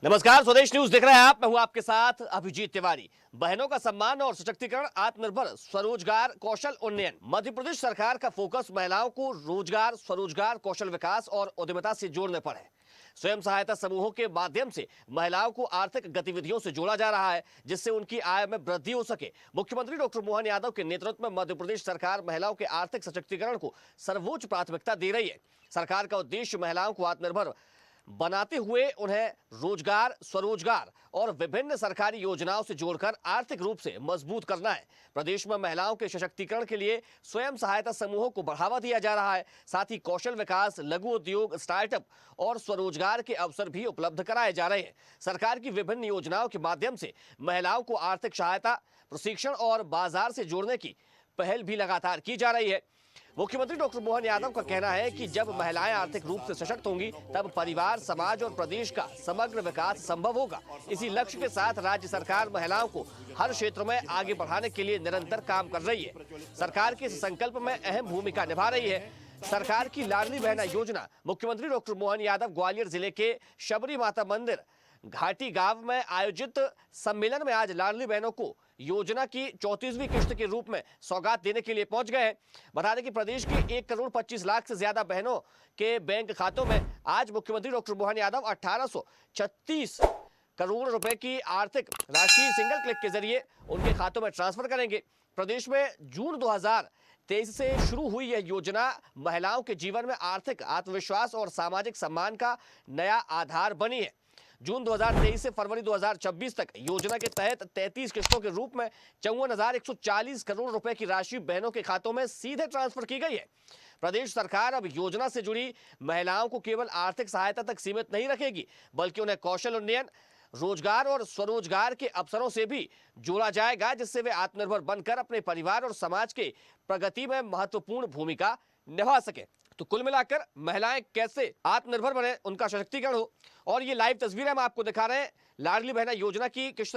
नमस्कार, स्वदेश न्यूज देख रहे हैं आप। मैं हूं आपके साथ अभिजीत तिवारी। बहनों का सम्मान और सशक्तिकरण, आत्मनिर्भर, स्वरोजगार, कौशल उन्नयन। मध्य प्रदेश सरकार का फोकस महिलाओं को रोजगार, स्वरोजगार, कौशल विकास और उद्यमिता से जोड़ने पर है। स्वयं सहायता समूहों के माध्यम से महिलाओं को आर्थिक गतिविधियों से जोड़ा जा रहा है, जिससे उनकी आय में वृद्धि हो सके। मुख्यमंत्री डॉक्टर मोहन यादव के नेतृत्व में मध्य प्रदेश सरकार महिलाओं के आर्थिक सशक्तिकरण को सर्वोच्च प्राथमिकता दे रही है। सरकार का उद्देश्य महिलाओं को आत्मनिर्भर बनाते हुए उन्हें रोजगार, स्वरोजगार और विभिन्न सरकारी योजनाओं से जोड़कर आर्थिक रूप से मजबूत करना है। प्रदेश में महिलाओं के सशक्तिकरण के लिए स्वयं सहायता समूहों को बढ़ावा दिया जा रहा है। साथ ही कौशल विकास, लघु उद्योग, स्टार्टअप और स्वरोजगार के अवसर भी उपलब्ध कराए जा रहे हैं। सरकार की विभिन्न योजनाओं के माध्यम से महिलाओं को आर्थिक सहायता, प्रशिक्षण और बाजार से जोड़ने की पहल भी लगातार की जा रही है। मुख्यमंत्री डॉक्टर मोहन यादव का कहना है कि जब महिलाएं आर्थिक रूप से सशक्त होंगी, तब परिवार, समाज और प्रदेश का समग्र विकास संभव होगा। इसी लक्ष्य के साथ राज्य सरकार महिलाओं को हर क्षेत्र में आगे बढ़ाने के लिए निरंतर काम कर रही है। सरकार के इस संकल्प में अहम भूमिका निभा रही है सरकार की लाडली बहना योजना। मुख्यमंत्री डॉक्टर मोहन यादव ग्वालियर जिले के शबरी माता मंदिर घाटी गांव में आयोजित सम्मेलन में आज लाडली बहनों को योजना की 34वीं किस्त के रूप में सौगात देने के लिए पहुंच गए हैं। बता दें कि प्रदेश की 1,25,00,000 से ज्यादा बहनों के बैंक खातों में आज मुख्यमंत्री डॉक्टर मोहन यादव 1836 करोड़ रुपए की आर्थिक राशि सिंगल क्लिक के जरिए उनके खातों में ट्रांसफर करेंगे। प्रदेश में जून 2023 से शुरू हुई यह योजना महिलाओं के जीवन में आर्थिक आत्मविश्वास और सामाजिक सम्मान का नया आधार बनी है। जून 2023 से फरवरी 2026 तक योजना के तहत 33 किस्तों के रूप में 54,140 करोड़ रुपए की राशि बहनों के खातों में सीधे ट्रांसफर की गई है। प्रदेश सरकार अब योजना से जुड़ी महिलाओं को केवल आर्थिक सहायता तक सीमित नहीं रखेगी, बल्कि उन्हें कौशल उन्नयन, रोजगार और स्वरोजगार के अवसरों से भी जोड़ा जाएगा, जिससे वे आत्मनिर्भर बनकर अपने परिवार और समाज के प्रगति में महत्वपूर्ण भूमिका निभा सके। तो कुल मिलाकर महिलाएं कैसे आत्मनिर्भर बने, उनका सशक्तिकरण हो। और ये लाइव तस्वीरें हम आपको दिखा रहे हैं। लाडली बहना योजना की किस्त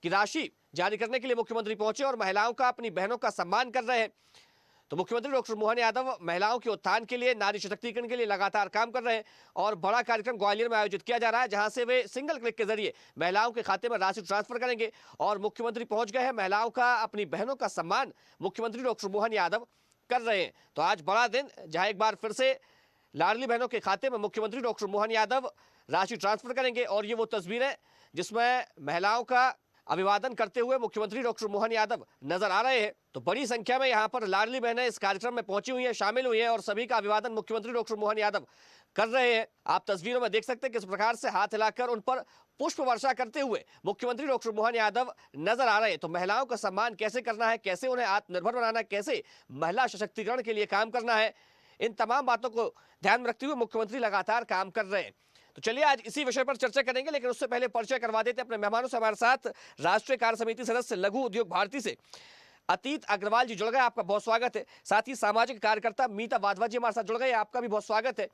राशि जारी करने के लिए मुख्यमंत्री पहुंचे और महिलाओं का, अपनी बहनों का सम्मान कर रहे हैं। तो मुख्यमंत्री डॉक्टर मोहन यादव महिलाओं के उत्थान के लिए, नारी सशक्तिकरण के लिए लगातार काम कर रहे हैं और बड़ा कार्यक्रम ग्वालियर में आयोजित किया जा रहा है, जहां से वे सिंगल क्लिक के जरिए महिलाओं के खाते में राशि ट्रांसफर करेंगे। और मुख्यमंत्री पहुंच गए हैं। महिलाओं का, अपनी बहनों का सम्मान मुख्यमंत्री डॉक्टर मोहन यादव कर रहे हैं। तो आज बड़ा दिन, जहां एक बार फिर से लाडली बहनों के खाते में मुख्यमंत्री डॉक्टर मोहन यादव राशि ट्रांसफर करेंगे। और ये वो तस्वीरें जिसमें महिलाओं का अभिवादन करते हुए मुख्यमंत्री डॉक्टर मोहन यादव नजर आ रहे हैं। तो बड़ी संख्या में यहाँ पर लाडली बहनें इस कार्यक्रम में पहुंची हुई हैं, शामिल हुई हैं और सभी का अभिवादन मुख्यमंत्री डॉक्टर मोहन यादव कर रहे हैं। आप तस्वीरों में देख सकते हैं किस प्रकार से हाथ हिलाकर उन पर पुष्प वर्षा करते हुए मुख्यमंत्री डॉक्टर मोहन यादव नजर आ रहे हैं। तो महिलाओं का सम्मान कैसे करना है, कैसे उन्हें आत्मनिर्भर बनाना है, कैसे महिला सशक्तिकरण के लिए काम करना है, इन तमाम बातों को ध्यान में रखते हुए मुख्यमंत्री लगातार काम कर रहे हैं। तो चलिए आज इसी विषय पर चर्चा करेंगे, लेकिन उससे पहले परिचय करवा देते हैं अपने मेहमानों से। हमारे साथ राष्ट्रीय कार्य समिति सदस्य, लघु उद्योग भारती से अतीत अग्रवाल जी जुड़ गए, आपका बहुत स्वागत है। साथ ही सामाजिक कार्यकर्ता मीता वाधवा जी हमारे साथ जुड़ गए, आपका भी बहुत स्वागत है।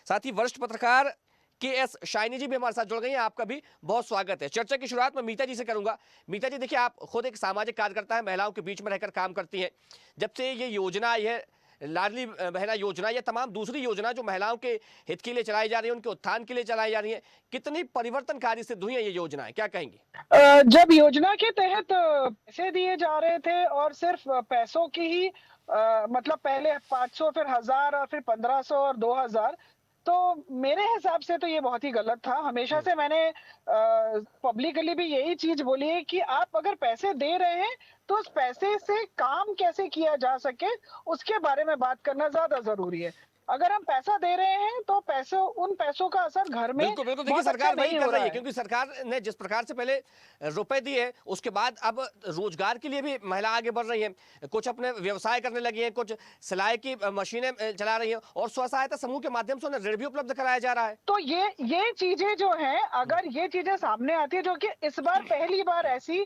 साथ ही वरिष्ठ पत्रकार KS शाइनी जी भी हमारे साथ जुड़ गई हैं, आपका भी बहुत स्वागत है। चर्चा की शुरुआत मैं मीता जी से करूंगा। मीता जी, देखिए, आप खुद एक सामाजिक कार्यकर्ता है, महिलाओं के बीच में रहकर काम करती हैं। जब से ये योजना, यह लाडली बहना योजना, या तमाम दूसरी योजना जो महिलाओं के हित के लिए चलाई जा रही है, उनके उत्थान के लिए चलाई जा रही है, कितनी परिवर्तनकारी सिद्ध हुई है ये योजनाएं, क्या कहेंगी? जब योजना के तहत पैसे दिए जा रहे थे और सिर्फ पैसों की ही मतलब पहले 500, फिर 1000 और फिर 1500 और 2000, तो मेरे हिसाब से तो ये बहुत ही गलत था। हमेशा से मैंने पब्लिकली भी यही चीज बोली है कि आप अगर पैसे दे रहे हैं तो उस पैसे से काम कैसे किया जा सके, उसके बारे में बात करना ज्यादा जरूरी है। अगर हम पैसा दे रहे हैं तो उन पैसों का असर घर में बिल्कुल बिल्कुल, देखिए बहुत अच्छा सरकार वही नहीं कर हो रही रहा है, है। क्योंकि सरकार ने जिस प्रकार से पहले रुपए दिए, उसके बाद अब रोजगार के लिए भी महिला आगे बढ़ रही हैं। कुछ अपने व्यवसाय करने लगी हैं, कुछ सिलाई की मशीनें चला रही हैं और स्व सहायता समूह के माध्यम से उन्हें ऋण भी उपलब्ध कराया जा रहा है। तो ये चीजें जो हैं, अगर ये चीजें सामने आती है, जो कि इस बार पहली बार ऐसी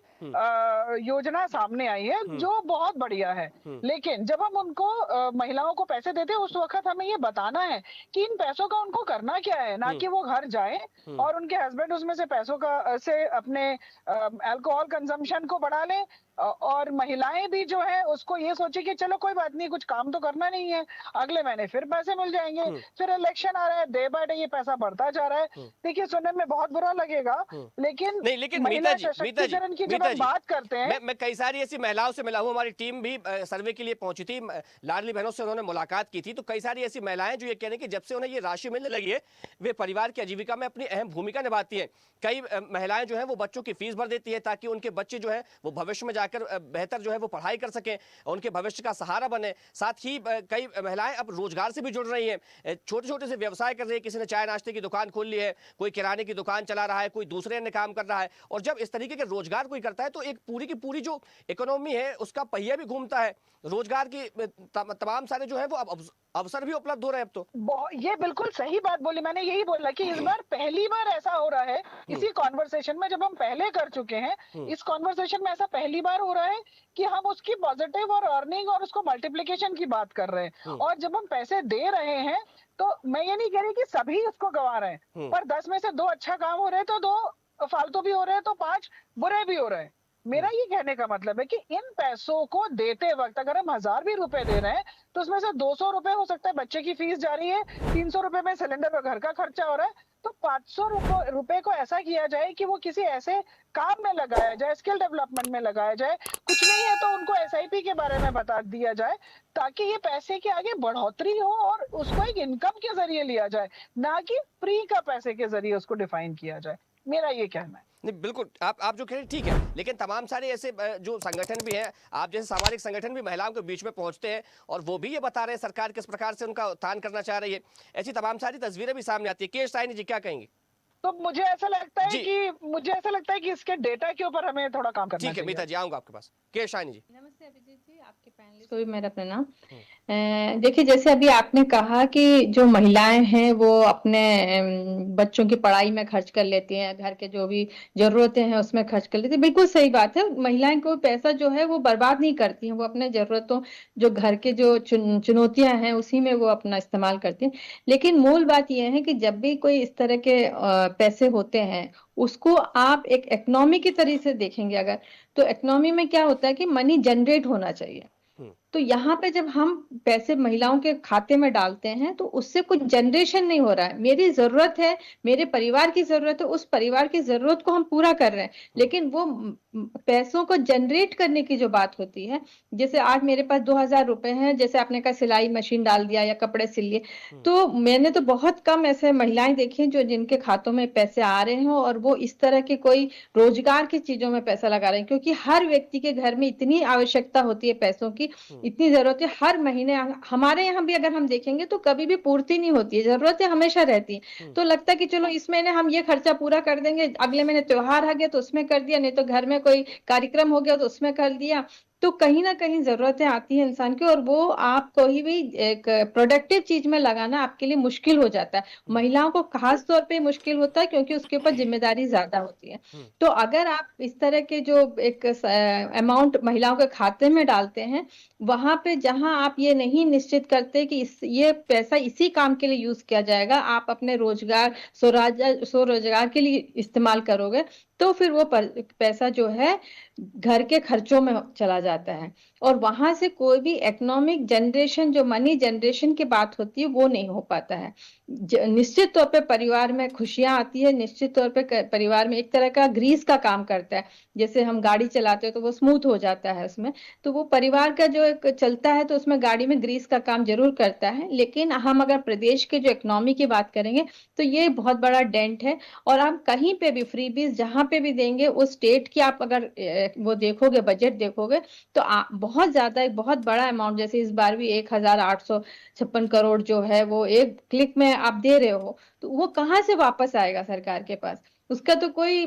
योजना सामने आई है, जो बहुत बढ़िया है। लेकिन जब हम उनको महिलाओं को पैसे देते हैं, उस वक्त हमें ये ये बताना है कि इन पैसों का उनको करना क्या है, ना कि वो घर जाएं और उनके हस्बैंड उसमें से पैसों का से अपने अल्कोहल कंजम्पशन को बढ़ा लें, और महिलाएं भी जो है उसको ये सोचे कि चलो कोई बात नहीं, कुछ काम तो करना नहीं है, अगले महीने फिर पैसे मिल जाएंगे, फिर इलेक्शन आ रहा है, डे बाय डे ये पैसा बढ़ता जा रहा है। देखिए, सुनने में बहुत बुरा लगेगा, लेकिन नहीं, लेकिन महिला सशक्तिकरण की जब हम बात करते हैं, मैं कई सारी ऐसी महिलाओं से मिला हूं, हमारी टीम भी सर्वे के लिए पहुंची थी, लाडली बहनों से उन्होंने मुलाकात की थी, तो कई सारी ऐसी महिलाएं जो ये कह रही कि जब से उन्हें ये राशि मिलने लगी है, वे परिवार की आजीविका में अपनी अहम भूमिका निभाती हैं। कई महिलाएं जो है वो बच्चों की फीस भर देती है ताकि उनके बच्चे जो है वो भविष्य में जाकर बेहतर जो है वो पढ़ाई कर सकें, उनके भविष्य का सहारा बने। साथ ही कई महिलाएं अब रोजगार से भी जुड़ रही हैं, छोटे छोटे से व्यवसाय कर रही है, किसी ने चाय नाश्ते की दुकान खोल ली है, कोई किराने की दुकान चला रहा है, कोई दूसरे अन्य काम कर रहा है। और जब इस तरीके के रोजगार कोई करता है तो एक पूरी की पूरी जो इकोनॉमी है उसका पहिया भी घूमता है, रोजगार की तमाम सारे जो है वो अब अवसर भी उपलब्ध हो रहे हैं अब तो। ये बिल्कुल सही बात बोली, मैंने यही बोला कि इस बार पहली बार ऐसा हो रहा है इसी कॉन्वर्सेशन में, जब हम पहले कर चुके हैं इस कॉन्वर्सेशन में, ऐसा पहली बार हो रहा है कि हम उसकी पॉजिटिव और अर्निंग और उसको मल्टीप्लिकेशन की बात कर रहे हैं। और जब हम पैसे दे रहे हैं तो मैं ये नहीं कह रही कि सभी उसको गंवा रहे हैं, पर 10 में से 2 अच्छा काम हो रहे हैं तो 2 फालतू भी हो रहे हैं, तो 5 बुरे भी हो रहे हैं। मेरा ये कहने का मतलब है कि इन पैसों को देते वक्त अगर हम 1000 भी रुपए दे रहे हैं तो उसमें से 200 रुपए हो सकता है बच्चे की फीस जा रही है, 300 रुपए में सिलेंडर और घर का खर्चा हो रहा है, तो 500 रुपए को ऐसा किया जाए कि वो किसी ऐसे काम में लगाया जाए, स्किल डेवलपमेंट में लगाया जाए, कुछ नहीं है तो उनको एसआईपी के बारे में बता दिया जाए, ताकि ये पैसे के आगे बढ़ोतरी हो और उसको एक इनकम के जरिए लिया जाए, ना कि फ्री का पैसे के जरिए उसको डिफाइन किया जाए। मेरा ये कहना है। नहीं, बिल्कुल आप जो कह रहे हैं ठीक है, लेकिन तमाम सारे ऐसे जो संगठन भी हैं, आप जैसे सामाजिक संगठन भी महिलाओं के बीच में पहुंचते हैं और वो भी ये बता रहे हैं सरकार किस प्रकार से उनका उत्थान करना चाह रही है। ऐसी तमाम सारी तस्वीरें भी सामने आती है। के साइनी जी क्या कहेंगे? तो मुझे ऐसा लगता है कि इसके डेटा के ऊपर हमें थोड़ा काम करना चाहिए। ठीक है मीता जी, आऊंगा आपके पास। के शाइनी जी। नमस्ते अभिजीत जी, आपके पैनलिस्ट को भी मेरा प्रणाम। देखिए, जैसे अभी आपने कहा कि जो महिलाएं हैं वो अपने बच्चों की पढ़ाई में खर्च कर लेती हैं, घर के जो भी जरूरतें हैं उसमें खर्च कर लेती हैं, बिल्कुल सही बात है। महिलाएं को पैसा जो है वो बर्बाद नहीं करती हैं, वो अपने जरूरतों, जो घर के जो चुनौतियां हैं उसी में वो अपना इस्तेमाल करती हैं। लेकिन मूल बात यह है कि जब भी कोई इस तरह के पैसे होते हैं उसको आप एक इकोनॉमी की तरीके से देखेंगे अगर, तो इकोनॉमी में क्या होता है कि मनी जनरेट होना चाहिए। तो यहाँ पे जब हम पैसे महिलाओं के खाते में डालते हैं तो उससे कुछ जनरेशन नहीं हो रहा है। मेरी जरूरत है, मेरे परिवार की जरूरत है, उस परिवार की जरूरत को हम पूरा कर रहे हैं, लेकिन वो पैसों को जनरेट करने की जो बात होती है, जैसे आज मेरे पास 2000 रुपए हैं, जैसे आपने कहा सिलाई मशीन डाल दिया या कपड़े सिल लिए, तो मैंने तो बहुत कम ऐसे महिलाएं देखी हैं जो जिनके खातों में पैसे आ रहे हैं और वो इस तरह के कोई रोजगार की चीजों में पैसा लगा रहे हैं, क्योंकि हर व्यक्ति के घर में इतनी आवश्यकता होती है पैसों की, इतनी जरूरत है। हर महीने हमारे यहाँ भी अगर हम देखेंगे तो कभी भी पूर्ति नहीं होती है, जरूरतें हमेशा रहती है। तो लगता है कि चलो इस महीने हम ये खर्चा पूरा कर देंगे, अगले महीने त्योहार आ गया तो उसमें कर दिया, नहीं तो घर में कोई कार्यक्रम हो गया तो उसमें कर दिया। तो कहीं ना कहीं जरूरतें आती है इंसान की और वो आप कोई भी एक प्रोडक्टिव चीज में लगाना आपके लिए मुश्किल हो जाता है। महिलाओं को खास तौर पे मुश्किल होता है क्योंकि उसके ऊपर जिम्मेदारी ज्यादा होती है। तो अगर आप इस तरह के जो एक अमाउंट महिलाओं के खाते में डालते हैं, वहां पे जहां आप ये नहीं निश्चित करते कि ये पैसा इसी काम के लिए यूज किया जाएगा, आप अपने रोजगार स्वरोजगार के लिए इस्तेमाल करोगे, तो फिर वो पैसा जो है घर के खर्चों में चला जाता है और वहां से कोई भी इकोनॉमिक जनरेशन, जो मनी जनरेशन की बात होती है, वो नहीं हो पाता है। निश्चित तौर पे परिवार में खुशियां आती है, निश्चित तौर पे परिवार में एक तरह का ग्रीस का काम करता है, जैसे हम गाड़ी चलाते हैं तो वो स्मूथ हो जाता है उसमें, तो वो परिवार का जो एक चलता है तो उसमें गाड़ी में ग्रीस का काम जरूर करता है। लेकिन हम अगर प्रदेश के जो इकोनॉमी की बात करेंगे तो ये बहुत बड़ा डेंट है। और आप कहीं पे भी फ्रीबीज जहां पे भी देंगे, उस स्टेट की आप अगर वो देखोगे, बजट देखोगे, तो बहुत ज्यादा, एक बहुत बड़ा अमाउंट, जैसे इस बार भी 1856 करोड़ जो है वो एक क्लिक में आप दे रहे हो, तो वो कहाँ से वापस आएगा सरकार के पास? उसका तो कोई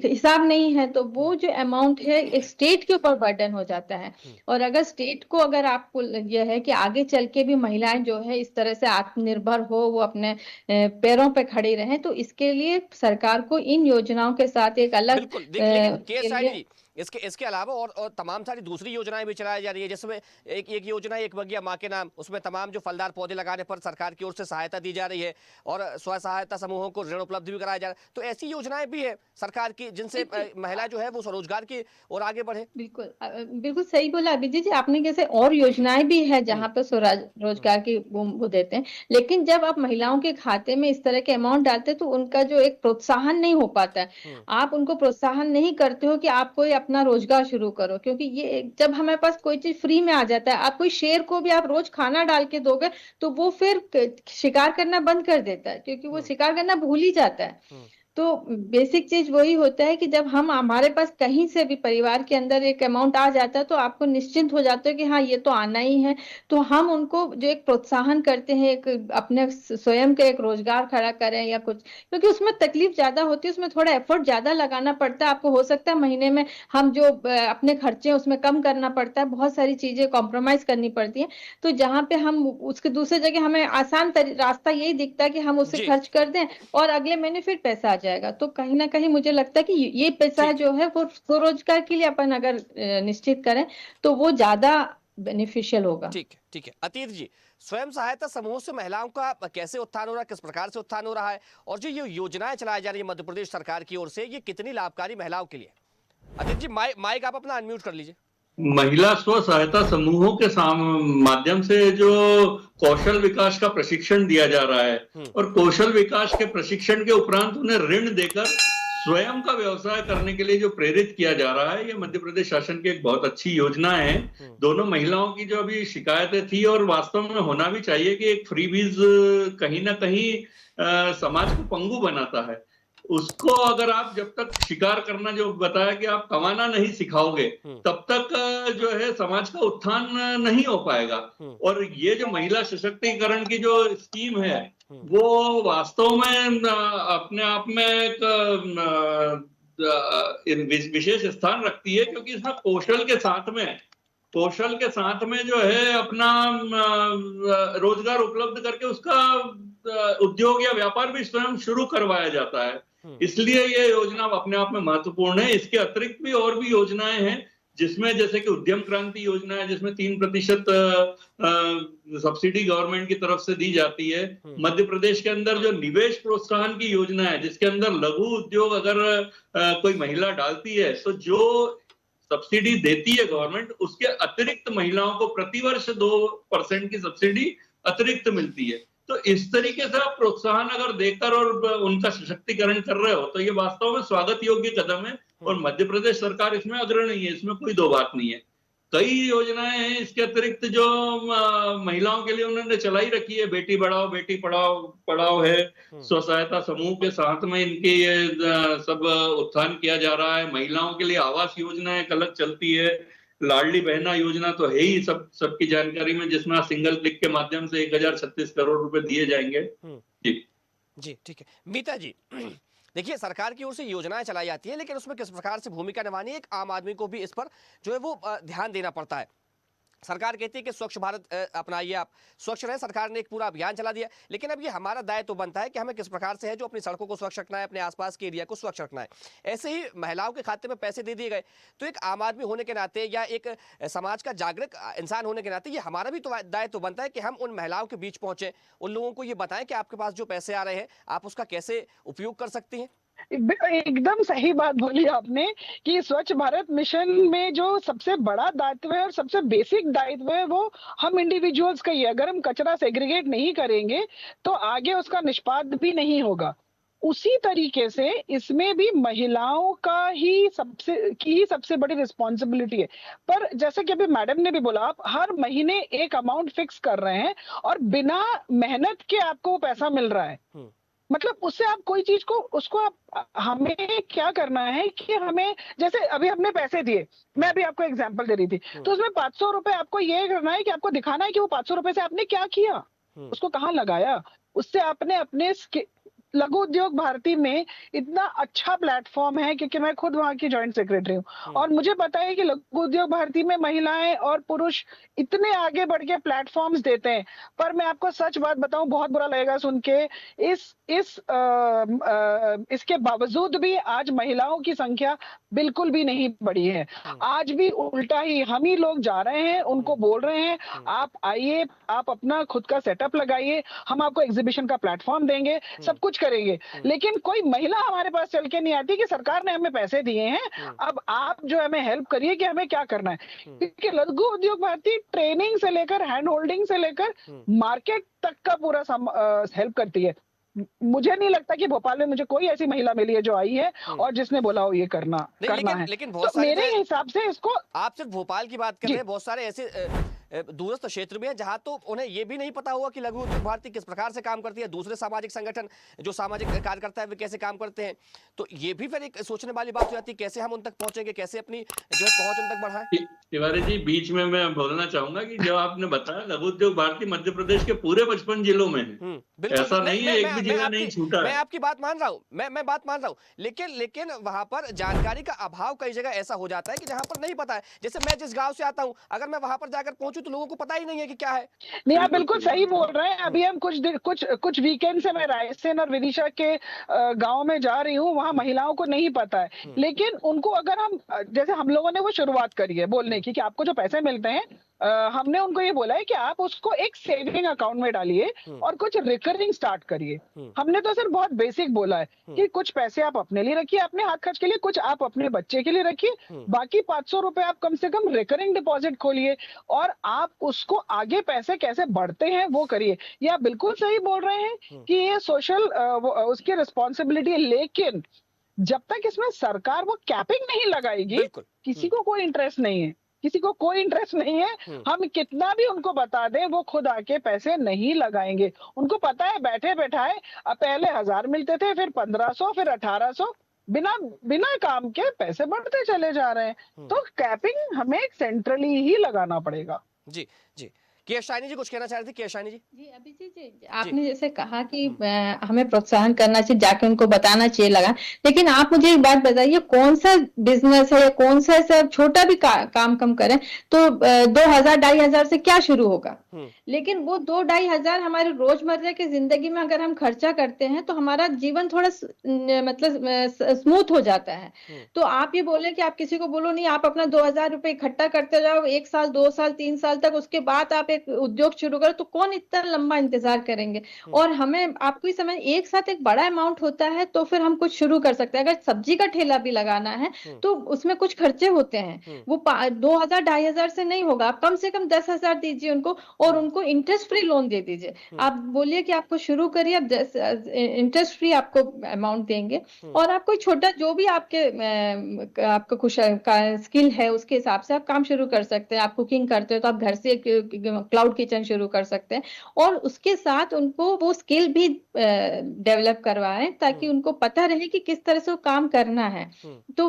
हिसाब नहीं है। तो वो जो अमाउंट है एक स्टेट के ऊपर बर्डन हो जाता है। और अगर स्टेट को, अगर आपको यह है कि आगे चल के भी महिलाएं जो है इस तरह से आत्मनिर्भर हो, वो अपने पैरों पे खड़ी रहें, तो इसके लिए सरकार को इन योजनाओं के साथ एक अलग बिल्कुल लेकिन के के साइड लिए जी, इसके अलावा और तमाम सारी दूसरी योजनाएं भी चलाई जा रही है, जिसमें एक एक योजना एक बगिया माँ के नाम, उसमें तमाम जो फलदार पौधे लगाने पर सरकार की ओर से सहायता दी जा रही है और स्व सहायता समूहों को ऋण उपलब्ध भी कराया जा रहा है। तो ऐसी योजनाएं भी है सरकार की जिनसे महिला जो है वो स्वरोजगार की ओर आगे बढ़े। बिल्कुल बिल्कुल सही बोला अभिजीत जी आपने। जैसे और योजनाएं भी है जहाँ पे स्वराज रोजगार की वो देते हैं, लेकिन जब आप महिलाओं के खाते में इस तरह के अमाउंट डालते हैं तो उनका जो एक प्रोत्साहन नहीं हो पाता है। आप उनको प्रोत्साहन नहीं करते हो कि आप कोई अपना रोजगार शुरू करो, क्योंकि ये जब हमारे पास कोई चीज फ्री में आ जाता है, आप कोई शेर को भी आप रोज खाना डाल के दोगे तो वो फिर शिकार करना बंद कर देता है, क्योंकि वो शिकार करना भूल ही जाता है। तो बेसिक चीज वही होता है कि जब हम हमारे पास कहीं से भी परिवार के अंदर एक अमाउंट आ जाता है तो आपको निश्चिंत हो जाते हो कि हाँ ये तो आना ही है। तो हम उनको जो एक प्रोत्साहन करते हैं, एक अपने स्वयं का एक रोजगार खड़ा करें या कुछ, क्योंकि उसमें तकलीफ ज्यादा होती है, उसमें थोड़ा एफर्ट ज्यादा लगाना पड़ता है आपको। हो सकता है महीने में हम जो अपने खर्चे उसमें कम करना पड़ता है, बहुत सारी चीजें कॉम्प्रोमाइज करनी पड़ती है। तो जहाँ पे हम उसके दूसरे जगह हमें आसान रास्ता यही दिखता है कि हम उसे जी खर्च कर दें और अगले महीने फिर पैसा आ जाएगा। तो कहीं ना कहीं मुझे लगता है कि ये पैसा ठीक जो है वो स्वरोजगार के लिए अपन अगर निश्चित करें तो वो ज्यादा बेनिफिशियल होगा। ठीक है अतीत जी, स्वयं सहायता समूह से महिलाओं का कैसे उत्थान हो रहा है, किस प्रकार से उत्थान हो रहा है, और जो ये योजनाएं चलाई जा रही है मध्य प्रदेश सरकार की ओर से, ये कितनी लाभकारी महिलाओं के लिए? अतीत जी माइक आप अपना अनम्यूट कर लीजिए। महिला स्व सहायता समूहों के माध्यम से जो कौशल विकास का प्रशिक्षण दिया जा रहा है और कौशल विकास के प्रशिक्षण के उपरांत उन्हें ऋण देकर स्वयं का व्यवसाय करने के लिए जो प्रेरित किया जा रहा है, ये मध्य प्रदेश शासन की एक बहुत अच्छी योजना है। दोनों महिलाओं की जो अभी शिकायतें थी, और वास्तव में होना भी चाहिए कि एक फ्रीबीज कहीं ना कहीं समाज को पंगु बनाता है। उसको अगर आप जब तक शिकार करना, जो बताया कि आप कमाना नहीं सिखाओगे, तब तक जो है समाज का उत्थान नहीं हो पाएगा। और ये जो महिला सशक्तिकरण की जो स्कीम है वो वास्तव में अपने आप में एक विशेष स्थान रखती है, क्योंकि इसमें कौशल के साथ में जो है अपना रोजगार उपलब्ध करके उसका उद्योग या व्यापार भी स्वयं शुरू करवाया जाता है। इसलिए ये योजना अपने आप में महत्वपूर्ण है। इसके अतिरिक्त भी और भी योजनाएं हैं, जिसमें जैसे कि उद्यम क्रांति योजना है, जिसमें 3% सब्सिडी गवर्नमेंट की तरफ से दी जाती है। मध्य प्रदेश के अंदर जो निवेश प्रोत्साहन की योजना है, जिसके अंदर लघु उद्योग अगर कोई महिला डालती है तो जो सब्सिडी देती है गवर्नमेंट, उसके अतिरिक्त महिलाओं को प्रतिवर्ष 2% की सब्सिडी अतिरिक्त मिलती है। तो इस तरीके से आप प्रोत्साहन अगर देकर और उनका सशक्तिकरण कर रहे हो तो ये वास्तव में स्वागत योग्य कदम है, और मध्य प्रदेश सरकार इसमें अग्रणी है, इसमें कोई दो बात नहीं है। कई योजनाएं हैं इसके अतिरिक्त जो महिलाओं के लिए उन्होंने चलाई रखी है। बेटी बढ़ाओ बेटी पढ़ाओ है, स्व सहायता समूह के साथ में इनके ये सब उत्थान किया जा रहा है। महिलाओं के लिए आवास योजना एक अलग चलती है, लाडली बहना योजना तो है ही सबकी जानकारी में, जिसमें सिंगल क्लिक के माध्यम से 1036 करोड़ रुपए दिए जाएंगे। जी ठीक है मीता जी, देखिए सरकार की ओर से योजनाएं चलाई जाती है, लेकिन उसमें किस प्रकार से भूमिका निभानी है, एक आम आदमी को भी इस पर जो है वो ध्यान देना पड़ता है। सरकार कहती है कि स्वच्छ भारत अपनाइए, आप स्वच्छ रहे, सरकार ने एक पूरा अभियान चला दिया, लेकिन अब ये हमारा दायित्व तो बनता है कि हमें किस प्रकार से है जो अपनी सड़कों को स्वच्छ रखना है, अपने आसपास के एरिया को स्वच्छ रखना है। ऐसे ही महिलाओं के खाते में पैसे दे दिए गए, तो एक आम आदमी होने के नाते या एक समाज का जागरूक इंसान होने के नाते ये हमारा भी तो दायित्व बनता है कि हम उन महिलाओं के बीच पहुंचे, उन लोगों को ये बताएं कि आपके पास जो पैसे आ रहे हैं आप उसका कैसे उपयोग कर सकती हैं। एकदम सही बात बोली आपने कि स्वच्छ भारत मिशन में जो सबसे बड़ा दायित्व है और सबसे बेसिक दायित्व है वो हम इंडिविजुअल्स का ही है। अगर हम कचरा सेग्रीगेट नहीं करेंगे तो आगे उसका निष्पादन भी नहीं होगा। उसी तरीके से इसमें भी महिलाओं का ही सबसे बड़ी रिस्पॉन्सिबिलिटी है। पर जैसे कि अभी मैडम ने भी बोला, आप हर महीने एक अमाउंट फिक्स कर रहे हैं और बिना मेहनत के आपको पैसा मिल रहा है। मतलब उससे आप कोई चीज को उसको आप हमें क्या करना है कि हमें, जैसे अभी हमने पैसे दिए, मैं अभी आपको एग्जांपल दे रही थी, तो उसमें 500 रुपए आपको ये करना है कि आपको दिखाना है कि वो 500 रुपए से आपने क्या किया, उसको कहाँ लगाया, उससे आपने अपने लघु उद्योग भारती में इतना अच्छा प्लेटफॉर्म है, क्योंकि मैं खुद वहां की जॉइंट सेक्रेटरी हूँ, और मुझे पता है कि लघु उद्योग भारती में महिलाएं और पुरुष इतने आगे बढ़ के प्लेटफॉर्म्स देते हैं। पर मैं आपको सच बात बताऊं, बहुत बुरा लगेगा सुन के, इसके बावजूद भी आज महिलाओं की संख्या बिल्कुल भी नहीं बढ़ी है। आज भी उल्टा ही हम ही लोग जा रहे हैं, उनको बोल रहे हैं आप आइए, आप अपना खुद का सेटअप लगाइए, हम आपको एग्जीबिशन का प्लेटफॉर्म देंगे, सब कुछ करेंगे, लेकिन कोई महिला हमारे पास चल के नहीं आती कि सरकार ने हमें पैसे दिए हैं, अब आप जो हमें हेल्प करिए कि हमें क्या करना है। क्योंकि लघु उद्योग भारती ट्रेनिंग से लेकर, हैंड होल्डिंग से लेकर मार्केट तक का पूरा हेल्प करती है। मुझे नहीं लगता कि भोपाल में मुझे कोई ऐसी महिला मिली है जो आई है और जिसने बोला हो ये करना है। लेकिन बहुत तो मेरे हिसाब से इसको, आप सिर्फ भोपाल की बात कर रहे हैं, बहुत सारे ऐसे दूरस्थ क्षेत्र भी है जहां तो उन्हें ये भी नहीं पता होगा कि लघु उद्योग भारती किस प्रकार से काम करती है, दूसरे सामाजिक संगठन जो सामाजिक कार्यकर्ता है वे कैसे काम करते हैं। तो ये भी फिर एक सोचने वाली बात हो जाती है, कैसे हम उन तक पहुंचेंगे, कैसे अपनी जो है पहुंच उन तक बढ़ाएं। तिवारी जी, बीच में मैं बोलना चाहूंगा कि जो आपने बताया लघु उद्योग भारती मध्य प्रदेश के पूरे 55 जिलों में है, ऐसा नहीं है एक भी जिला नहीं छूटा है। मैं आपकी बात मान रहा हूँ, मैं बात मान रहा हूँ, लेकिन वहां पर जानकारी का अभाव कई जगह ऐसा हो जाता है कि जहां पर नहीं पता है। जैसे मैं जिस गांव से आता हूँ, अगर मैं वहां पर जाकर पहुंचूं तो लोगों को पता ही नहीं है कि क्या है। नहीं, आप बिल्कुल सही बोल रहे हैं। अभी हम कुछ वीकेंड से मैं रायसेन और विदिशा के गांव में जा रही हूँ, वहां महिलाओं को नहीं पता है, लेकिन उनको अगर हम, जैसे हम लोगों ने वो शुरुआत करी है बोलने की कि आपको जो पैसे मिलते हैं, हमने उनको ये बोला है कि आप उसको एक सेविंग अकाउंट में डालिए और कुछ रिकरिंग स्टार्ट करिए। हमने तो सिर्फ बहुत बेसिक बोला है कि कुछ पैसे आप अपने लिए रखिए, अपने हाथ खर्च के लिए, कुछ आप अपने बच्चे के लिए रखिए, बाकी 500 रुपए आप कम से कम रिकरिंग डिपॉजिट खोलिए और आप उसको आगे पैसे कैसे बढ़ते हैं वो करिए। ये आप बिल्कुल सही बोल रहे हैं कि ये सोशल उसकी रिस्पॉन्सिबिलिटी है, लेकिन जब तक इसमें सरकार वो कैपिंग नहीं लगाएगी, किसी को कोई इंटरेस्ट नहीं है, किसी को कोई इंटरेस्ट नहीं है। हम कितना भी उनको बता दें, वो खुद आके पैसे नहीं लगाएंगे। उनको पता है बैठे बैठाए, अब पहले 1000 मिलते थे, फिर 1500, फिर 1800, बिना काम के पैसे बढ़ते चले जा रहे हैं। तो कैपिंग हमें सेंट्रली ही लगाना पड़ेगा। जी जी, केशानी जी कुछ कहना चाह रहे थे। केशानी जी। जी, अभिजीत जी, आपने जैसे कहा कि हमें प्रोत्साहन करना चाहिए, जाके उनको बताना चाहिए लगा, लेकिन आप मुझे एक बात बताइए, कौन सा बिजनेस है या कौन सा ऐसा छोटा भी काम कम करें तो 2000-2500 से क्या शुरू होगा, लेकिन वो 2-2500 हमारे रोजमर्रा की जिंदगी में अगर हम खर्चा करते हैं तो हमारा जीवन थोड़ा मतलब स्मूथ हो जाता है। तो आप ये बोले कि आप किसी को बोलो नहीं, आप अपना 2000 रुपए इकट्ठा करते जाओ 1 साल 2 साल 3 साल तक, उसके बाद आप एक उद्योग शुरू करो, तो कौन इतना लंबा इंतजार करेंगे। और हमें आपको ही समझ, एक साथ एक बड़ा अमाउंट होता है तो फिर हम कुछ शुरू कर सकते हैं। अगर सब्जी का ठेला भी लगाना है तो उसमें कुछ खर्चे होते हैं, वो 2000-2500 से नहीं होगा। आप कम से कम 10,000 दीजिए उनको और उनको इंटरेस्ट फ्री लोन दे दीजिए। आप बोलिए कि आपको शुरू करिए, आप इंटरेस्ट फ्री आपको अमाउंट देंगे और आप कोई छोटा जो भी आपका कुछ स्किल है उसके हिसाब से आप काम शुरू कर सकते हैं। आप कुकिंग करते हो तो आप घर से क्लाउड किचन शुरू कर सकते हैं और उसके साथ उनको वो स्किल भी डेवलप करवाएं ताकि उनको पता रहे कि किस तरह से वो काम करना है। तो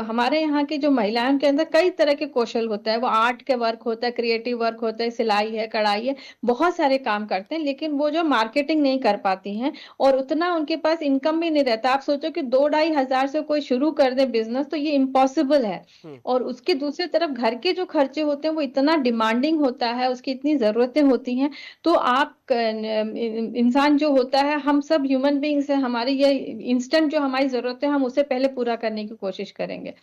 हमारे यहाँ की जो महिलाओं के अंदर कई तरह के कौशल होता है, वो आर्ट के वर्क होता है, क्रिएटिव वर्क होता है, सिलाई है, कढ़ाई है, बहुत सारे काम करते हैं, लेकिन वो जो मार्केटिंग नहीं कर पाती हैं और उतना उनके पास इनकम भी नहीं रहता। आप सोचो कि 2-2500 से कोई शुरू कर दे बिजनेस तो ये इम्पॉसिबल है। और उसके दूसरी तरफ घर के जो खर्चे होते हैं वो इतना डिमांडिंग होता है, उसकी इतनी जरूरतें होती हैं। तो आप इंसान जो होता है, हम सब ह्यूमन बीइंग्स हैं, हमारी ये इंस्टेंट जो हमारी जरूरत है हम उसे पहले पूरा करने की कोशिश करेंगे।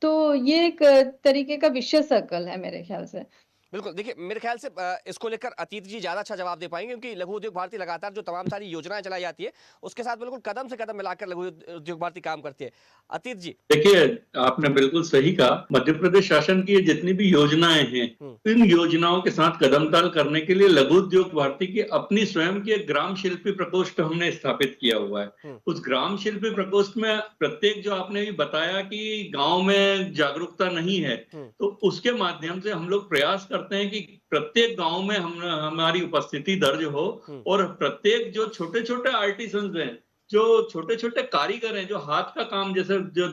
तो ये एक तरीके का विशेष सर्कल है मेरे ख्याल से। बिल्कुल, देखिए मेरे ख्याल से इसको लेकर अतीत जी ज्यादा अच्छा जवाब दे पाएंगे, क्योंकि लघु उद्योग भारती लगातार जो तमाम सारी योजनाएं चलाई जाती है उसके साथ बिल्कुल कदम से कदम मिलाकर लघु उद्योग भारती काम करती है। अतीत जी। देखिए, आपने बिल्कुल सही कहा, मध्य प्रदेश शासन की जितनी भी योजनाएं हैं, इन योजनाओं के साथ कदम ताल करने के लिए लघु उद्योग भारती की अपनी स्वयं की एक ग्राम शिल्पी प्रकोष्ठ हमने स्थापित किया हुआ है। उस ग्राम शिल्पी प्रकोष्ठ में प्रत्येक, जो आपने भी बताया कि गांव में जागरूकता नहीं है, तो उसके माध्यम से हम लोग प्रयास करते हैं कि प्रत्येक गांव में हमारी उपस्थिति दर्ज हो और प्रत्येक जो छोटे छोटे आर्टिसंस हैं, जो छोटे छोटे कारीगर हैं, जो हाथ का काम, जैसे जो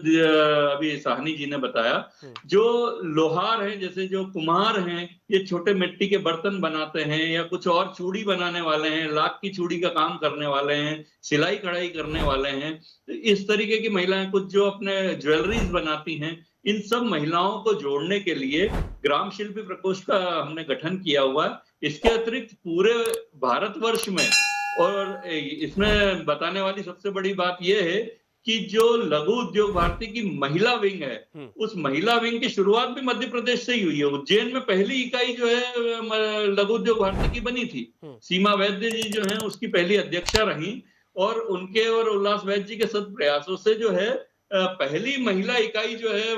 अभी साहनी जी ने बताया, जो लोहार हैं, जैसे जो कुम्हार हैं, ये छोटे मिट्टी के बर्तन बनाते हैं, या कुछ और चूड़ी बनाने वाले हैं, लाख की चूड़ी का काम करने वाले हैं, सिलाई कढ़ाई करने वाले हैं, तो इस तरीके की महिलाएं, कुछ जो अपने ज्वेलरीज बनाती हैं, इन सब महिलाओं को जोड़ने के लिए ग्राम शिल्पी प्रकोष्ठ का हमने गठन किया हुआ है। इसके अतिरिक्त पूरे भारतवर्ष में, और इसमें बताने वाली सबसे बड़ी बात यह है कि जो लघु उद्योग भारती की महिला विंग है, उस महिला विंग की शुरुआत भी मध्य प्रदेश से ही हुई है। उज्जैन में पहली इकाई जो है लघु उद्योग भारती की बनी थी। सीमा वैद्य जी जो है उसकी पहली अध्यक्षा रही, और उनके और उल्लास वैद्य जी के सद प्रयासों से जो है पहली महिला इकाई जो है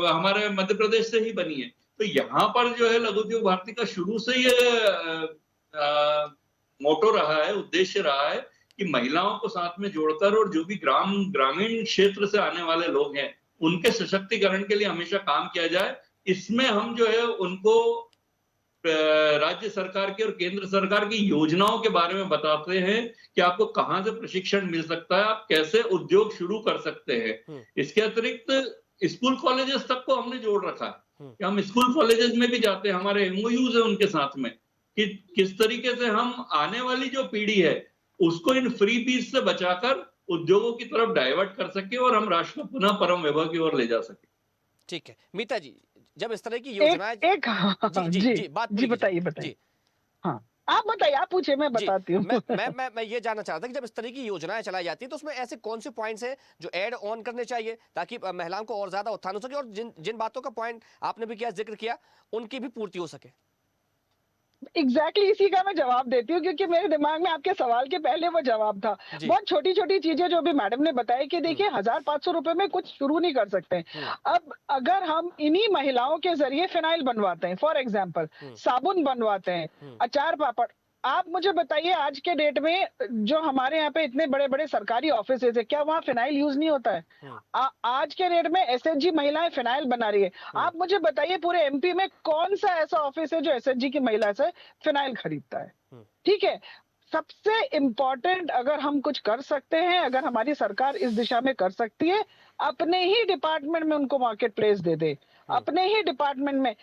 हमारे मध्य प्रदेश से ही बनी है। तो यहाँ पर जो है लघु उद्योग भारती का शुरू से ये मोटो रहा है, उद्देश्य रहा है कि महिलाओं को साथ में जोड़कर, और जो भी ग्रामीण क्षेत्र से आने वाले लोग हैं, उनके सशक्तिकरण के लिए हमेशा काम किया जाए। इसमें हम जो है उनको राज्य सरकार की और केंद्र सरकार की योजनाओं के बारे में बताते हैं कि आपको कहां से प्रशिक्षण मिल सकता है, आप कैसे उद्योग शुरू कर सकते हैं। इसके अतिरिक्त स्कूल कॉलेजेस तक को हमने जोड़ रखा है कि हम स्कूल कॉलेजेस में भी जाते हैं, हमारे एमओयूज है उनके साथ में, कि किस तरीके से हम आने वाली जो पीढ़ी है उसको इन फ्री बीज से बचाकर उद्योगों की तरफ डाइवर्ट कर सके, और हम राष्ट्र को पुनः परम वैभव की ओर ले जा सके। ठीक है मीता जी, जब इस तरह की योजनाएं जी बताइए बताइए। हाँ, आप बताइए, आप पूछे, मैं बताती हूँ। मैं ये जानना चाहता था कि जब इस तरह की योजनाएं चलाई जाती है तो उसमें ऐसे कौन से पॉइंट्स हैं जो ऐड ऑन करने चाहिए ताकि महिलाओं को और ज्यादा उत्थान हो सके, और जिन बातों का पॉइंट आपने भी किया, जिक्र किया, उनकी भी पूर्ति हो सके। एग्जैक्टली इसी का मैं जवाब देती हूँ, क्योंकि मेरे दिमाग में आपके सवाल के पहले वो जवाब था। बहुत छोटी छोटी चीजें जो भी मैडम ने बताई कि देखिए 1500 रुपए में कुछ शुरू नहीं कर सकते। अब अगर हम इन्हीं महिलाओं के जरिए फिनाइल बनवाते हैं, फॉर एग्जाम्पल साबुन बनवाते हैं, अचार पापड़, आप मुझे बताइए आज के डेट में जो हमारे यहाँ पे इतने बड़े बड़े सरकारी ऑफिस है, क्या वहाँ फिनाइल यूज नहीं होता है? आज के डेट में एसएचजी महिलाएं फिनाइल बना रही है। आप मुझे बताइए पूरे एमपी में कौन सा ऐसा ऑफिस है जो एसएचजी की महिला से फिनाइल खरीदता है? ठीक है, सबसे इम्पोर्टेंट अगर हम कुछ कर सकते हैं, अगर हमारी सरकार इस दिशा में कर सकती है, अपने ही डिपार्टमेंट में उनको मार्केट प्लेस दे दे, अपने ही डिपार्टमेंट में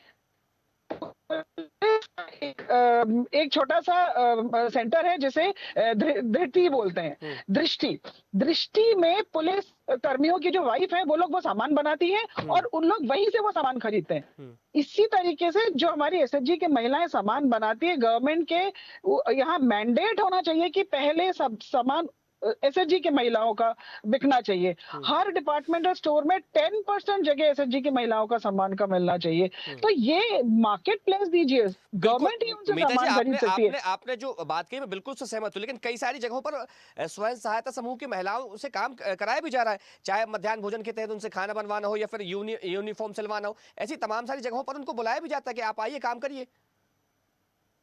एक छोटा सा सेंटर है जिसे धृति बोलते हैं, दृष्टि में पुलिस कर्मियों की जो वाइफ है वो लोग वो सामान बनाती हैं और उन लोग वहीं से वो सामान खरीदते हैं। इसी तरीके से जो हमारी एसएचजी की महिलाएं सामान बनाती है, गवर्नमेंट के यहाँ मैंडेट होना चाहिए कि पहले सब सामान एसएचजी की महिलाओं का बिकना चाहिए। हर डिपार्टमेंटल स्टोर में 10% जगह एसएचजी की महिलाओं का सामान का मिलना चाहिए। तो ये मार्केट प्लेस दीजिए, गवर्नमेंट ही उनसे सामान खरीद सकती है। आपने जो बात कही मैं बिल्कुल से सहमत हूं, लेकिन कई सारी जगहों पर स्वयं सहायता समूह की महिलाओं से काम कराया भी जा रहा है, चाहे मध्याह्न भोजन के तहत उनसे खाना बनवाना हो या फिर यूनिफॉर्म सिलवाना हो। ऐसी तमाम सारी जगहों पर उनको बुलाया भी जाता है कि आप आइए काम करिए।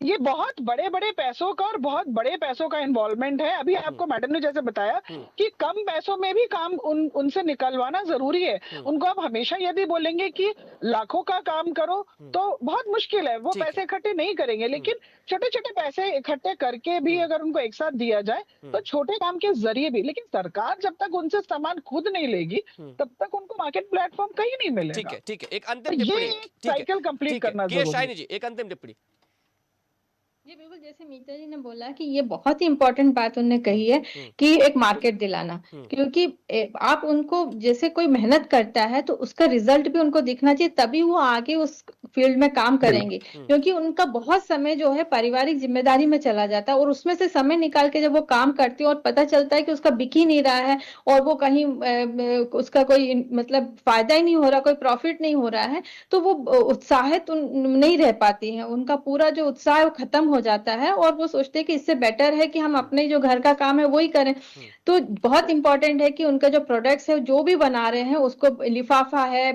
ये बहुत बड़े बड़े पैसों का और बहुत बड़े पैसों का इन्वॉल्वमेंट है। अभी आपको मैडम ने जैसे बताया कि कम पैसों में भी काम उनसे निकलवाना जरूरी है। उनको आप हमेशा यदि बोलेंगे कि लाखों का काम करो तो बहुत मुश्किल है, वो पैसे इकट्ठे नहीं करेंगे। लेकिन छोटे छोटे पैसे इकट्ठे करके भी अगर उनको एक साथ दिया जाए तो छोटे काम के जरिए भी, लेकिन सरकार जब तक उनसे सामान खुद नहीं लेगी तब तक उनको मार्केट प्लेटफॉर्म कहीं नहीं मिलेगा। ठीक है, एक अंतिम टिप्पणी, साइकिल कंप्लीट करना जरूरी है। शाइनी जी, एक अंतिम टिप्पणी। जी बिल्कुल, जैसे मीता जी ने बोला कि ये बहुत ही इम्पोर्टेंट बात उन्होंने कही है कि एक मार्केट दिलाना, क्योंकि आप उनको, जैसे कोई मेहनत करता है तो उसका रिजल्ट भी उनको दिखना चाहिए, तभी वो आगे उस फील्ड में काम करेंगे। क्योंकि उनका बहुत समय जो है पारिवारिक जिम्मेदारी में चला जाता है और उसमें से समय निकाल के जब वो काम करती है और पता चलता है कि उसका बिक ही नहीं रहा है और वो कहीं उसका कोई मतलब फायदा ही नहीं हो रहा, कोई प्रॉफिट नहीं हो रहा है, तो वो उत्साहित नहीं रह पाती है। उनका पूरा जो उत्साह है वो खत्म हो जाता है और वो सोचते हैं कि इससे बेटर है कि हम अपने जो घर का काम है वही करें। तो बहुत इंपॉर्टेंट है कि उनका जो प्रोडक्ट्स है जो भी बना रहे हैं उसको, लिफाफा है,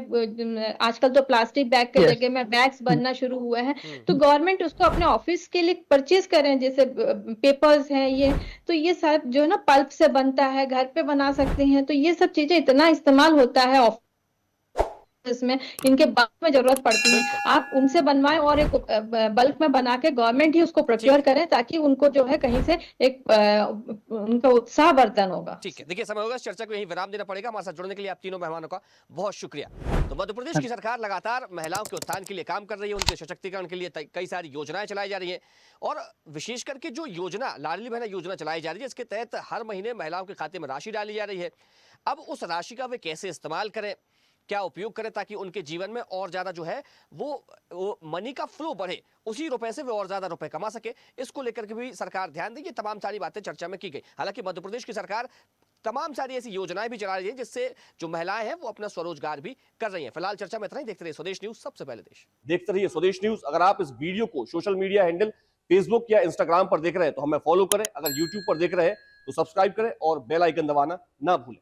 आजकल तो प्लास्टिक बैग के जगह में बैग्स बनना शुरू हुए हैं, तो गवर्नमेंट उसको अपने ऑफिस के लिए परचेज करें। जैसे पेपर्स हैं ये, तो ये सब जो है ना पल्प से बनता है, घर पे बना सकते हैं। तो ये सब चीजें इतना इस्तेमाल होता है इसमें इनके बल्क में जरूरत पड़ती है, आप उनसे बनवाएं और एक बल्क में बना के गवर्नमेंट ही उसको प्रोक्योर करें, ताकि उनको जो है कहीं से एक उनका उत्साहवर्धन होगा। ठीक है, देखिए समय होगा, इस चर्चा को यहीं विराम देना पड़ेगा। हमारे साथ जुड़ने के लिए आप तीनों मेहमानों का बहुत शुक्रिया। तो मध्य प्रदेश की सरकार लगातार महिलाओं के उत्थान के लिए काम कर रही है, उनके सशक्तिकरण के लिए कई सारी योजनाएं चलाई जा रही हैं, और विशेष करके जो योजना लाडली बहना योजना चलाई जा रही है, इसके तहत हर महीने महिलाओं के खाते में राशि डाली जा रही है। अब उस राशि का वे कैसे इस्तेमाल करें, क्या उपयोग करें, ताकि उनके जीवन में और ज्यादा जो है वो मनी का फ्लो बढ़े, उसी रुपए से वे और ज्यादा रुपए कमा सके, इसको लेकर के भी सरकार ध्यान देगी। तमाम सारी बातें चर्चा में की गई। हालांकि मध्य प्रदेश की सरकार तमाम सारी ऐसी योजनाएं भी चला रही है, जिससे जो महिलाएं हैं वो अपना स्वरोजगार भी कर रही हैं। फिलहाल चर्चा में इतना ही। देखते रहिए स्वदेश न्यूज, सबसे पहले देश। देखते रहिए स्वदेश न्यूज। अगर आप इस वीडियो को सोशल मीडिया हैंडल फेसबुक या इंस्टाग्राम पर देख रहे हैं तो हमें फॉलो करें, अगर यूट्यूब पर देख रहे हैं तो सब्सक्राइब करें और बेल आइकन दबाना ना भूलें।